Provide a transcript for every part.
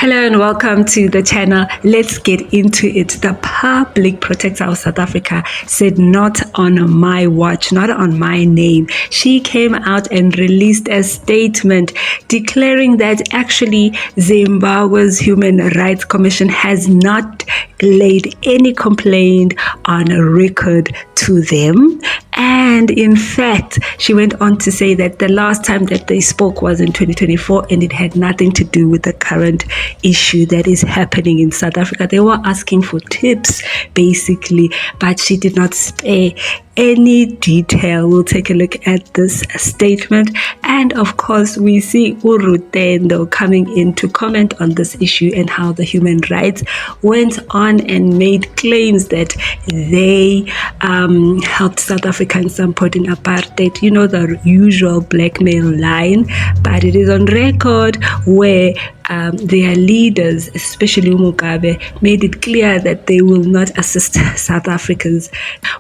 Hello and welcome to the channel. Let's get into it. The Public Protector of South Africa said, not on my watch, not on my name. She came out and released a statement declaring that actually Zimbabwe's Human Rights Commission has not laid any complaint on record to them. And in fact, she went on to say that the last time that they spoke was in 2024 and it had nothing to do with the current issue that is happening in South Africa. They were asking for tips basically, but she did not spare any detail. We'll take a look at this statement, and of course we see Rutendo coming in to comment on this issue and how the human rights went on and made claims that they helped South Africa in supporting apartheid. You know, the usual blackmail line, but it is on record where their leaders, especially Mugabe, made it clear that they will not assist South Africans.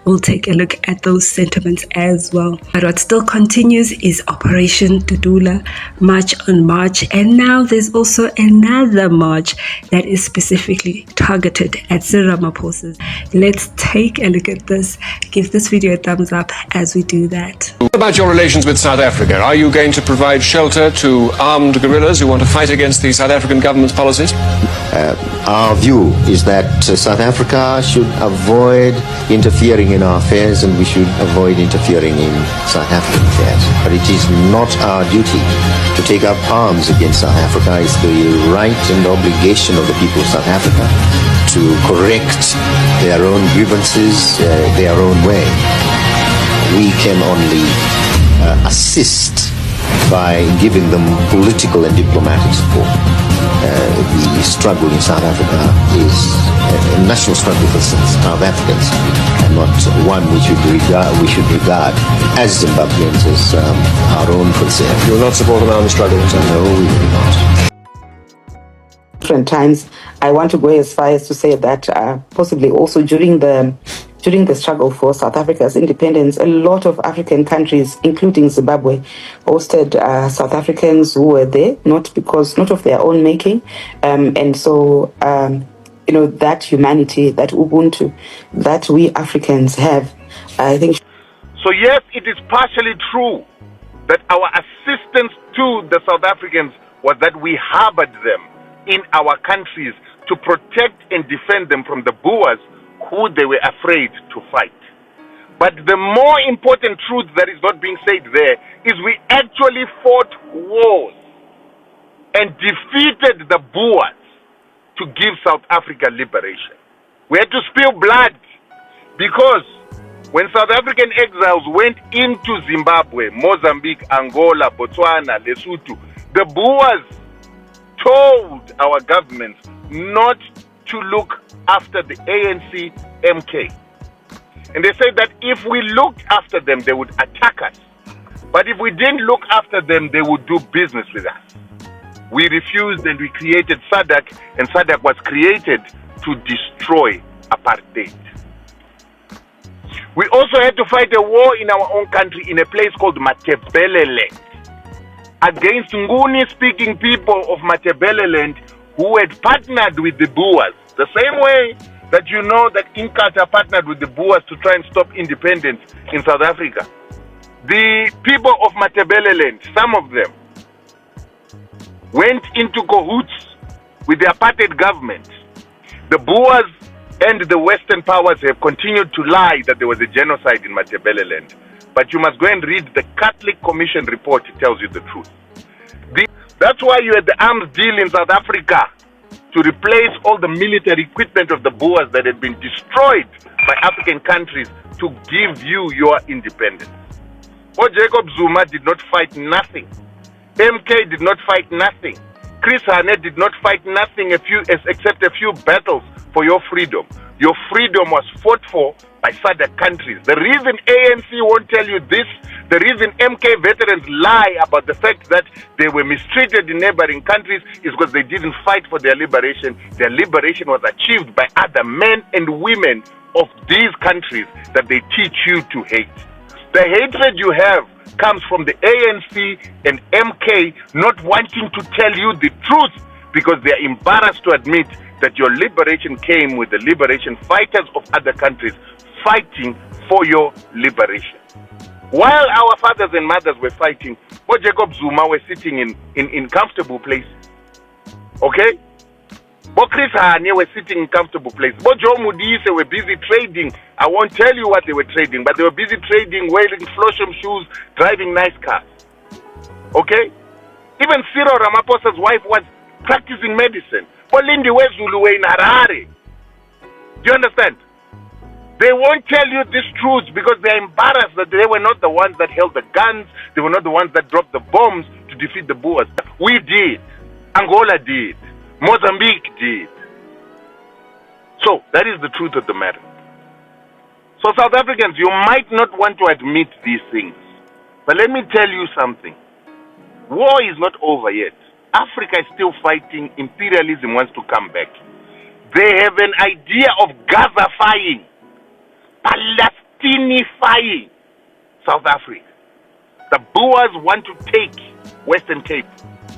We'll take a look at those sentiments as well. But what still continues is Operation Dudula, March on March, and now there's also another march that is specifically targeted at Cyril Ramaphosa. Let's take a look at this. Give this video a thumbs up as we do that. What about your relations with South Africa? Are you going to provide shelter to armed guerrillas who want to fight against the South African government's policies? Our view is that South Africa should avoid interfering in our affairs, and we should avoid interfering in South African affairs. But it is not our duty to take up arms against South Africa. It's the right and obligation of the people of South Africa to correct their own grievances their own way. We can only assist by giving them political and diplomatic support. The struggle in South Africa is a national struggle for South Africans, and not one we should regard as Zimbabweans as our own concern. You will not support an armed struggle in South Africa? No, we will not. Different times, I want to go as far as to say that possibly also during the struggle for South Africa's independence, a lot of African countries, including Zimbabwe, hosted South Africans who were there, not of their own making. And so, that humanity, that Ubuntu, that we Africans have, I think. So yes, it is partially true that our assistance to the South Africans was that we harbored them in our countries to protect and defend them from the Boers who they were afraid to fight. But the more important truth that is not being said there is we actually fought wars and defeated the Boers to give South Africa liberation. We had to spill blood because when South African exiles went into Zimbabwe, Mozambique, Angola, Botswana, Lesotho, the Boers told our governments not to look after the ANC MK. And they said that if we looked after them, they would attack us. But if we didn't look after them, they would do business with us. We refused and we created SADC, and SADC was created to destroy apartheid. We also had to fight a war in our own country in a place called Matabeleland against Nguni-speaking people of Matabeleland who had partnered with the Boers. The same way that you know that Inkatha partnered with the Boers to try and stop independence in South Africa. The people of Matabeleland, some of them, went into cahoots with the apartheid government. The Boers and the Western powers have continued to lie that there was a genocide in Matabeleland. But you must go and read the Catholic Commission report. It tells you the truth. That's why you had the arms deal in South Africa to replace all the military equipment of the Boers that had been destroyed by African countries to give you your independence. Jacob Zuma did not fight nothing. MK did not fight nothing. Chris Hani did not fight nothing except a few battles for your freedom. Your freedom was fought for by SADC countries. The reason ANC won't tell you this, the reason MK veterans lie about the fact that they were mistreated in neighboring countries is because they didn't fight for their liberation. Their liberation was achieved by other men and women of these countries that they teach you to hate. The hatred you have comes from the ANC and MK not wanting to tell you the truth because they are embarrassed to admit that your liberation came with the liberation fighters of other countries fighting for your liberation. While our fathers and mothers were fighting, Bo Jacob Zuma were sitting in comfortable places. Okay? Bo Chris Hanye were sitting in comfortable places. Bo Joe Mudise were busy trading. I won't tell you what they were trading, but they were busy trading, wearing Flosham shoes, driving nice cars. Okay? Even Cyril Ramaphosa's wife was practicing medicine. Bo Lindi Wezulu were in Harare. Do you understand? They won't tell you these truths because they're embarrassed that they were not the ones that held the guns. They were not the ones that dropped the bombs to defeat the Boers. We did. Angola did. Mozambique did. So, that is the truth of the matter. So, South Africans, you might not want to admit these things. But let me tell you something. War is not over yet. Africa is still fighting. Imperialism wants to come back. They have an idea of Gaza-fying, Palestinifying South Africa. The Boers want to take Western Cape.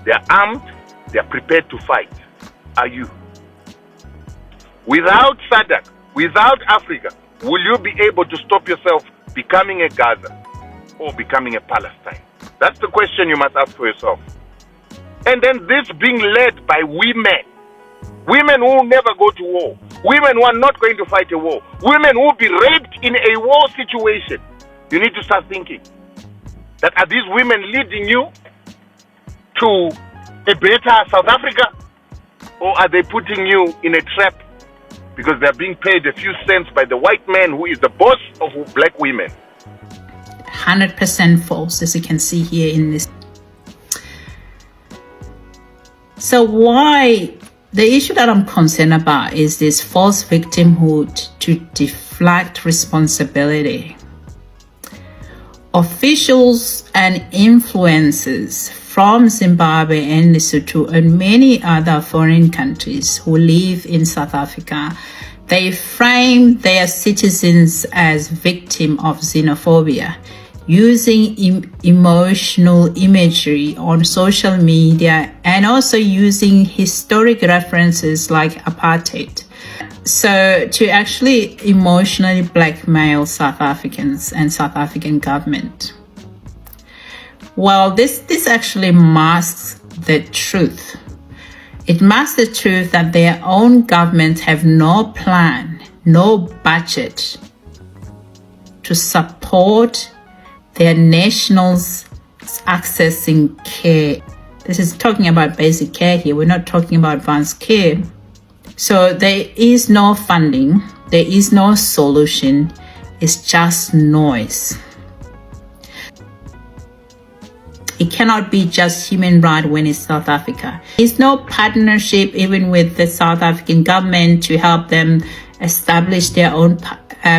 They are armed. They are prepared to fight. Are you? Without SADC, without Africa, will you be able to stop yourself becoming a Gaza or becoming a Palestine? That's the question you must ask for yourself. And then this being led by women. Women who will never go to war. Women who are not going to fight a war. Women who will be raped in a war situation. You need to start thinking that are these women leading you to a better South Africa? Or are they putting you in a trap because they're being paid a few cents by the white man who is the boss of black women? 100% false, as you can see here in this. So why the issue that I'm concerned about is this false victimhood to deflect responsibility. Officials and influencers from Zimbabwe and Lesotho and many other foreign countries who live in South Africa, they frame their citizens as victims of xenophobia, using emotional imagery on social media and also using historic references like apartheid. So to actually emotionally blackmail South Africans and South African government. Well, this actually masks the truth. It masks the truth that their own governments have no plan, no budget to support their nationals accessing care. This is talking about basic care here. We're not talking about advanced care. So there is no funding. There is no solution. It's just noise. It cannot be just human rights when it's South Africa. There's no partnership even with the South African government to help them establish their own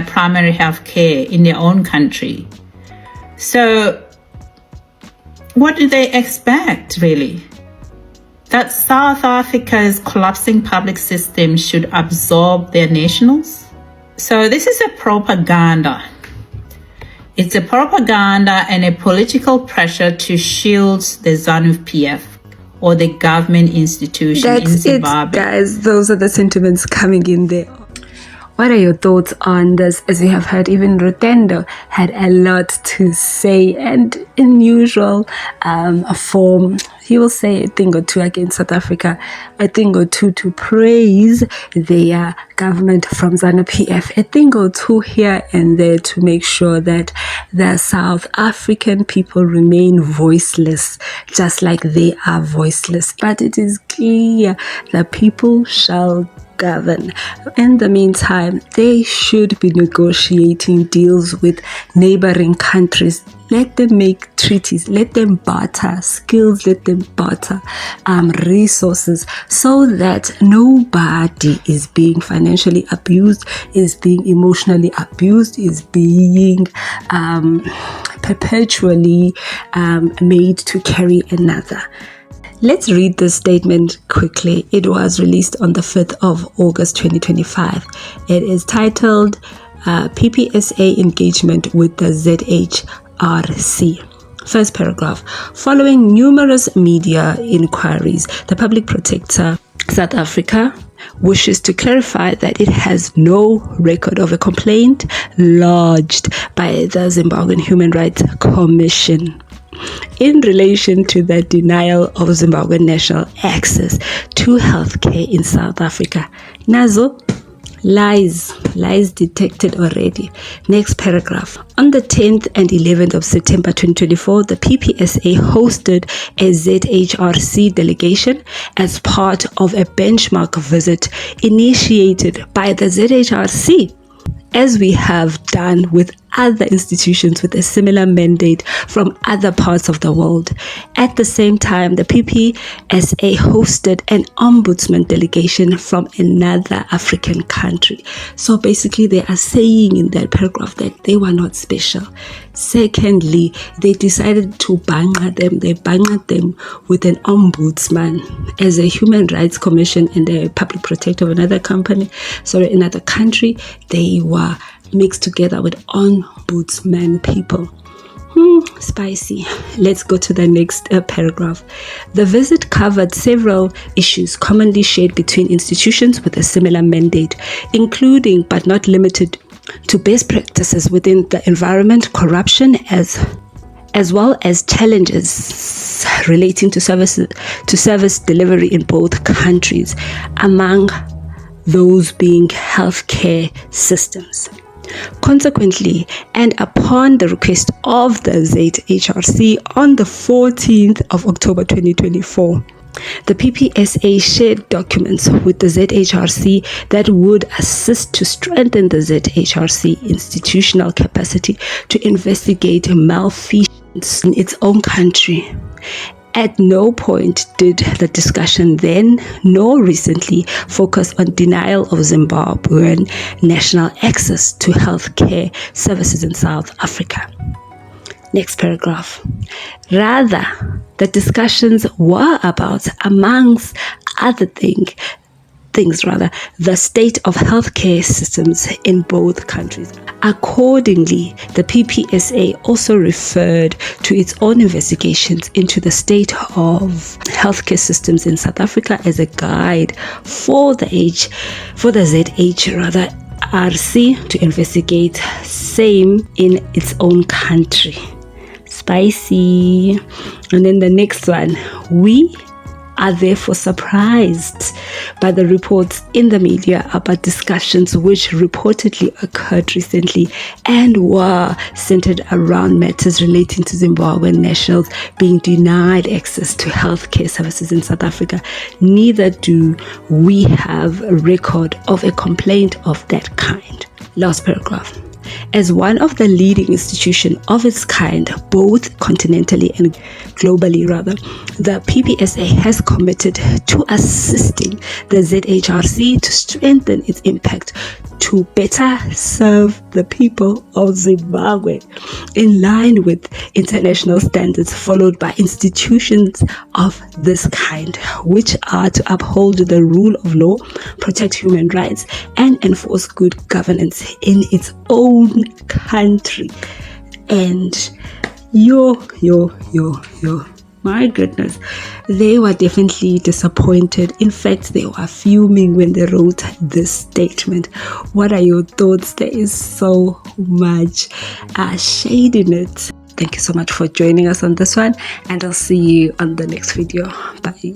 primary health care in their own country. So what do they expect, really? That South Africa's collapsing public system should absorb their nationals? So this is a propaganda. It's a propaganda and a political pressure to shield the ZANU-PF or the government institution in Zimbabwe. It, guys. Those are the sentiments coming in there. What are your thoughts on this? As you have heard, even Rutendo had a lot to say, and in usual form, he will say a thing or two against South Africa, a thing or two to praise their government from ZANU-PF, a thing or two here and there to make sure that the South African people remain voiceless, just like they are voiceless. But it is clear that people shall govern. In the meantime, they should be negotiating deals with neighboring countries. Let them make treaties, let them barter skills, let them barter resources, so that nobody is being financially abused, is being emotionally abused, is being perpetually made to carry another. Let's read this statement quickly. It was released on the 5th of August 2025. It is titled PPSA Engagement with the ZHRC. First paragraph. Following numerous media inquiries, the Public Protector South Africa wishes to clarify that it has no record of a complaint lodged by the Zimbabwe Human Rights Commission in relation to the denial of Zimbabwean national access to healthcare in South Africa. Nazo, lies detected already. Next paragraph. On the 10th and 11th of September 2024, the PPSA hosted a ZHRC delegation as part of a benchmark visit initiated by the ZHRC, as we have done with other institutions with a similar mandate from other parts of the world. At the same time, the PPSA hosted an ombudsman delegation from another African country. So basically, they are saying in that paragraph that they were not special. Secondly, they decided to banga them. They banged them with an ombudsman as a human rights commission and a public protector of another country. They were mixed together with ombudsman people. Spicy. Let's go to the next paragraph. The visit covered several issues commonly shared between institutions with a similar mandate, including but not limited to best practices within the environment, corruption, as well as challenges relating to service delivery in both countries, among those being healthcare systems. Consequently, and upon the request of the ZHRC on the 14th of October 2024, the PPSA shared documents with the ZHRC that would assist to strengthen the ZHRC institutional capacity to investigate malfeasance in its own country. At no point did the discussion then, nor recently, focus on denial of Zimbabwean national access to healthcare services in South Africa. Next paragraph. Rather, the discussions were about, amongst other things, the state of healthcare systems in both countries. Accordingly, the PPSA also referred to its own investigations into the state of healthcare systems in South Africa as a guide for the ZHRC to investigate same in its own country. Spicy. And then the next one. We are therefore surprised by the reports in the media about discussions which reportedly occurred recently and were centered around matters relating to Zimbabwean nationals being denied access to healthcare services in South Africa. Neither do we have a record of a complaint of that kind. Last paragraph. As one of the leading institutions of its kind, both continentally and globally, the PPSA has committed to assisting the ZHRC to strengthen its impact to better serve the people of Zimbabwe in line with international standards followed by institutions of this kind, which are to uphold the rule of law, protect human rights, and enforce good governance in its own country. And my goodness, they were definitely disappointed. In fact, they were fuming when they wrote this statement. What are your thoughts? There is so much shade in it. Thank you so much for joining us on this one, and I'll see you on the next video. Bye.